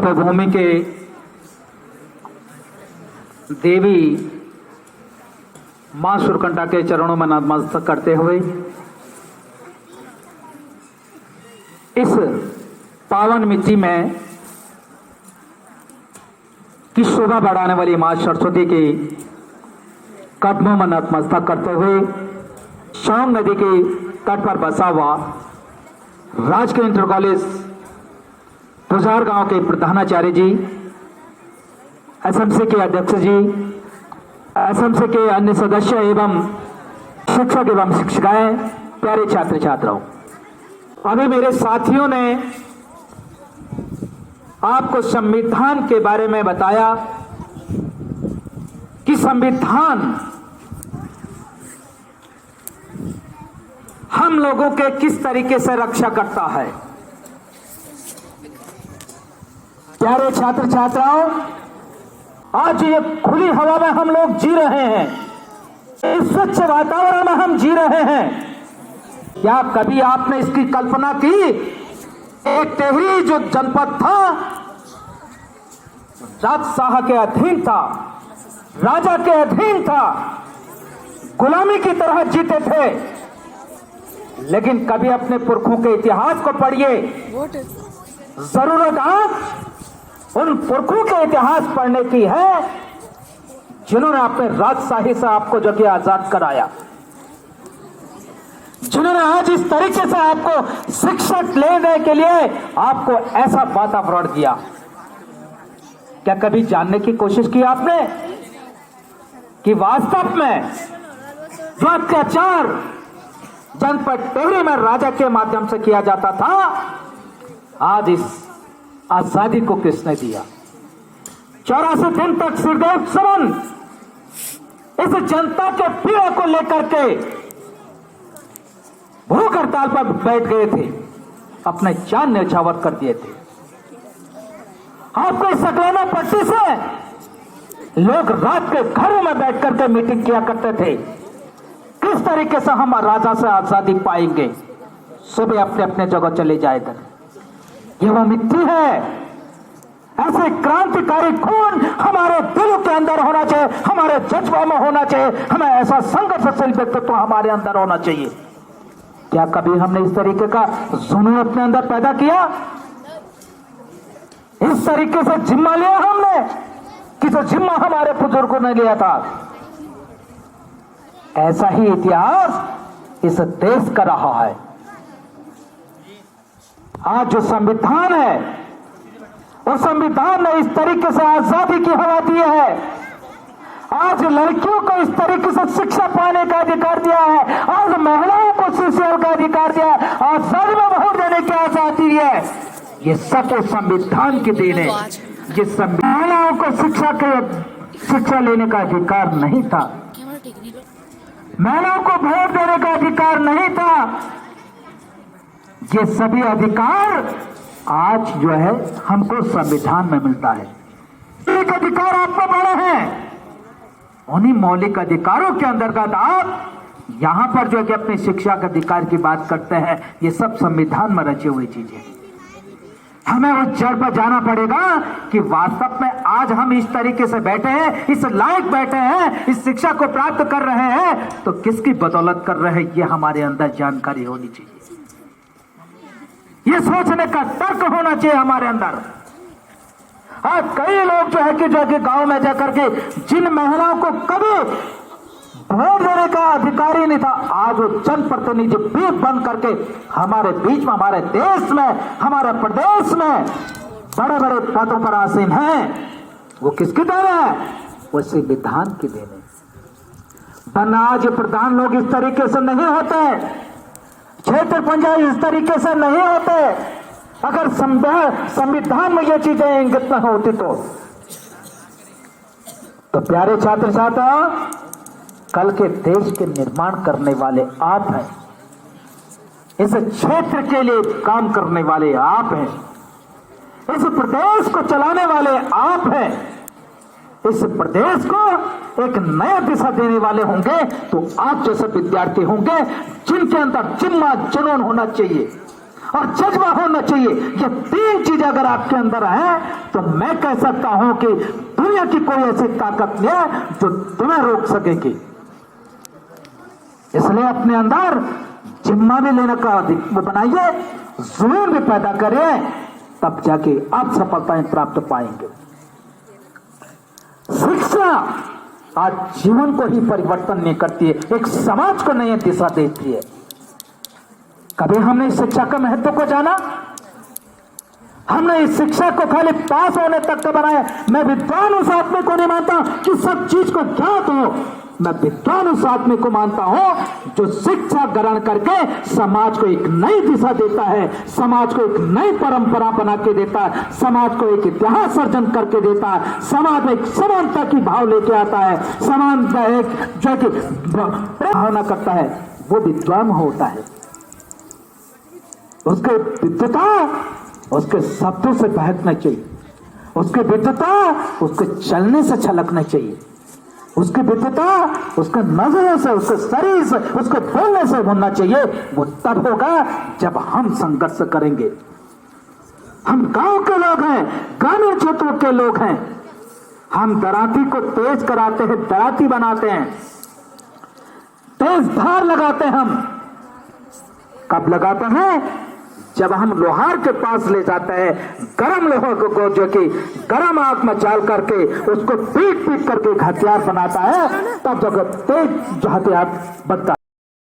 तपोभूमि के देवी मां सुरकंठा के चरणों में नतमस्तक करते हुए इस पावन मिट्टी में की शोभा बढ़ाने वाली मां सरस्वती के कदमों में नतमस्तक करते हुए शाम नदी के तट पर बसा हुआ राजकीय इंटर कॉलेज पुजार गांव के प्रधानाचार्य जी, एसएमसी के अध्यक्ष जी, एसएमसी के अन्य सदस्य एवं शिक्षक एवं शिक्षिकाएं, प्यारे छात्र छात्राओं, अभी मेरे साथियों ने आपको संविधान के बारे में बताया कि संविधान हम लोगों के किस तरीके से रक्षा करता है। प्यारे छात्र छात्राओं, आज ये खुली हवा में हम लोग जी रहे हैं, इस स्वच्छ वातावरण में हम जी रहे हैं। क्या कभी आपने इसकी कल्पना की? एक टेहरी जो जनपद था, राजशाह के अधीन था, राजा के अधीन था, गुलामी की तरह जीते थे, लेकिन कभी अपने पुरखों के इतिहास को पढ़िए। जरूरत आज उन पुरखों के इतिहास पढ़ने की है जिन्होंने अपने राजशाही से आपको जो कि आजाद कराया, जिन्होंने आज इस तरीके से आपको शिक्षा लेने के लिए आपको ऐसा वातावरण दिया। क्या कभी जानने की कोशिश की आपने कि वास्तव में जो अत्याचार जनपद टेहरी में राजा के माध्यम से किया जाता था, आज इस आजादी को किसने दिया? 84 दिन तक सिरदेव सरन इस जनता के पीड़ा को लेकर के भूख हड़ताल पर बैठ गए थे, अपने जान न्यौछावर कर दिए थे। आपको सकलेना पट्टी से लोग रात के घरों में बैठ करके मीटिंग किया करते थे, किस तरीके से हम राजा से आजादी पाएंगे। सुबह अपने अपने जगह चले जाएगा। ये वो मिट्टी है। ऐसे क्रांतिकारी खून हमारे दिलों के अंदर होना चाहिए, हमारे जज्बों में होना चाहिए, हमें ऐसा संघर्षशील व्यक्तित्व हमारे अंदर होना चाहिए। क्या कभी हमने इस तरीके का जुनून अपने अंदर पैदा किया? इस तरीके से जिम्मा लिया हमने कि जो जिम्मा हमारे बुजुर्गों ने लिया था। ऐसा ही इतिहास इस देश का रहा है। आज जो संविधान है, उस संविधान ने इस तरीके से आजादी की हवा दी है। आज लड़कियों को इस तरीके से शिक्षा पाने का अधिकार दिया है, आज महिलाओं को शिक्षा का अधिकार दिया है, आज शादी में वोट देने की आजादी है। ये सब संविधान की देन है। जिस महिलाओं को शिक्षा लेने का अधिकार नहीं था, महिलाओं को वोट देने का अधिकार नहीं था, ये सभी अधिकार आज जो है हमको संविधान में मिलता है। मौलिक अधिकार आपको बड़े हैं, उन्हीं मौलिक अधिकारों के अंतर्गत आप यहां पर जो है कि अपनी शिक्षा के अधिकार की बात करते हैं। ये सब संविधान में रची हुई चीजें। हमें उस जड़ पर जाना पड़ेगा कि वास्तव में आज हम इस तरीके से बैठे हैं, इस लायक बैठे हैं, इस शिक्षा को प्राप्त कर रहे हैं, तो किसकी बदौलत कर रहे हैं, ये हमारे अंदर जानकारी होनी चाहिए। ये सोचने का तर्क होना चाहिए हमारे अंदर। आज कई लोग जो है कि गांव में जाकर के जिन महिलाओं को कभी वोट देने का अधिकार ही नहीं था, आज वो जनप्रतिनिधि भी बन करके हमारे बीच में, हमारे देश में, हमारे प्रदेश में बड़े बड़े पदों पर आसीन हैं। वो किसकी देन है? वो संविधान की देन है। वरना आज प्रधान लोग इस तरीके से नहीं होते, क्षेत्र पंचायत इस तरीके से नहीं होते। अगर संविधान में ये चीजें इंगित न होती तो प्यारे छात्र छात्रा, कल के देश के निर्माण करने वाले आप हैं। इस क्षेत्र के लिए काम करने वाले आप हैं। इस प्रदेश को चलाने वाले आप हैं। इस प्रदेश को एक नया दिशा देने वाले होंगे तो आप जैसे विद्यार्थी होंगे जिनके अंदर जिम्मा जुनून होना चाहिए और जज्बा होना चाहिए। ये तीन चीज अगर आपके अंदर है तो मैं कह सकता हूं कि दुनिया की कोई ऐसी ताकत नहीं है जो तुम्हें रोक सकेगी। इसलिए अपने अंदर जिम्मा भी लेने का वो बनाइए, जुनून भी पैदा करिए, तब जाके आप सफलताएं प्राप्त पाएंगे। शिक्षा आज जीवन को ही परिवर्तन नहीं करती है, एक समाज को नई दिशा देती है। कभी हमने इस शिक्षा का महत्व को जाना? हमने इस शिक्षा को खाली पास होने तक का बनाया। मैं विद्वान उस आदमी को नहीं मानता कि सब चीज को ज्ञात हो, मैं विद्वान उस आदमी को मानता हूं जो शिक्षा ग्रहण करके समाज को एक नई दिशा देता है, समाज को एक नई परंपरा बना के देता है, समाज को एक इतिहास सर्जन करके देता है, समाज में एक समानता की भाव लेके आता है, समानता एक जो कि भावना करता है, वो विद्वान होता है। उसके विद्वता उसके शब्दों से बहकना चाहिए, उसके विद्वता उसके चलने से छलकना चाहिए, उसकी विद्वता उसके नजरों से, उसके शरीर से, उसके बोलने से होना चाहिए। वो तब होगा जब हम संघर्ष करेंगे। हम गांव के लोग हैं, ग्रामीण क्षेत्रों के लोग हैं, हम दराती को तेज कराते हैं, दराती बनाते हैं, तेज धार लगाते हैं। हम कब लगाते हैं? जब हम लोहार के पास ले जाते हैं, गरम लोहा को जो कि गरम आग में डाल करके उसको पीट पीट करके हथियार बनाता है, तब जब तेज हथियार बनता है।